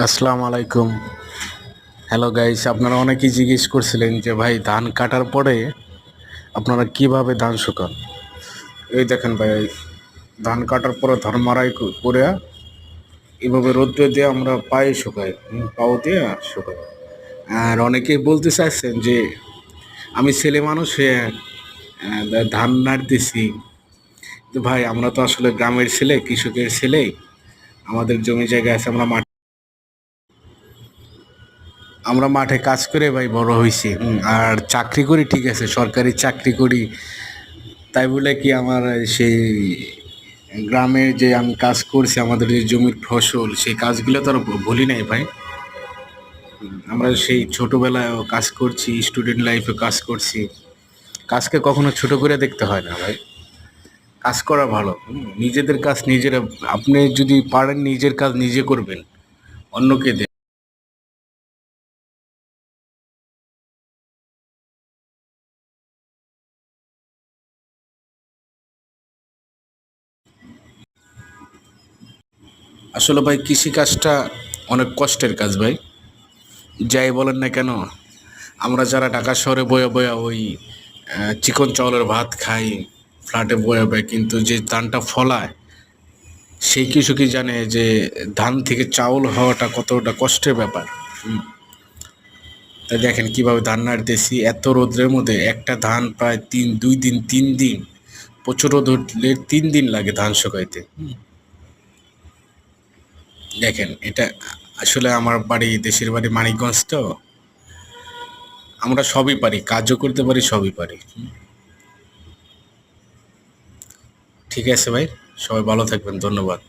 আসসালামু আলাইকুম। Hello guys, আপনারা অনেকেই জিজ্ঞেস করছিলেন যে ভাই ধান কাটার পরে আপনারা কিভাবে ধান শুকান। এই দেখেন ভাই, ধান কাটার পরে ধান মাড়াই করে এইভাবে রোদ্রে দিয়ে আমরা পায়ে শুকাই, পাও দিয়ে শুকাই। আর অনেকেই বলতে চাইছেন যে আমি ছেলে মানুষ হয়ে ধান নাড়তেছি। তো ভাই, আমরা তো আসলে গ্রামের ছেলে, কৃষকের ছেলে। আমাদের জমি জায়গা আছে, আমরা মাঠে কাজ করে ভাই বড় হয়েছি। আর চাকরি করি, ঠিক আছে, সরকারি চাকরি করি। তাই বলে কি আমার সেই গ্রামে যে আমি কাজ করছি, আমাদের যে জমির ফসল, সেই কাজগুলো তো আর ভুলি নাই ভাই। আমরা সেই ছোটবেলায়ও কাজ করছি, স্টুডেন্ট লাইফে কাজ করছি। কাজকে কখনো ছোট করে দেখতে হয় না ভাই। কাজ করা ভালো। নিজেদের কাজ নিজেরা, আপনি যদি পারেন নিজের কাজ নিজে করবেন, অন্যকে দেন। আসলে ভাই কৃষিকাজটা অনেক কষ্টের কাজ ভাই। যাই বলেন না কেন, আমরা যারা ঢাকা শহরে বয়ে বয়ে ওই চিকন চাউলের ভাত খাই, ফ্ল্যাটে বয়ে বয়ে, কিন্তু যে ধানটা ফলায় সেই কৃষকই জানে যে ধান থেকে চাউল হওয়াটা কতটা কষ্টের ব্যাপার। তাই দেখেন কিভাবে ধান নাড়তেছি এত রোদ্রের মধ্যে। একটা ধান প্রায় 2 দিন 3 দিন, প্রচুর রোদ উঠলে 3 দিন লাগে ধান শুকাইতে। দেখেন এটা, আসলে আমার বাড়ি, দেশের বাড়ি মানিকগঞ্জ, তো আমরা সবই পারি, কাজও করতে পারি, সবই পারি। ঠিক আছে ভাই, সবাই ভালো থাকবেন, ধন্যবাদ।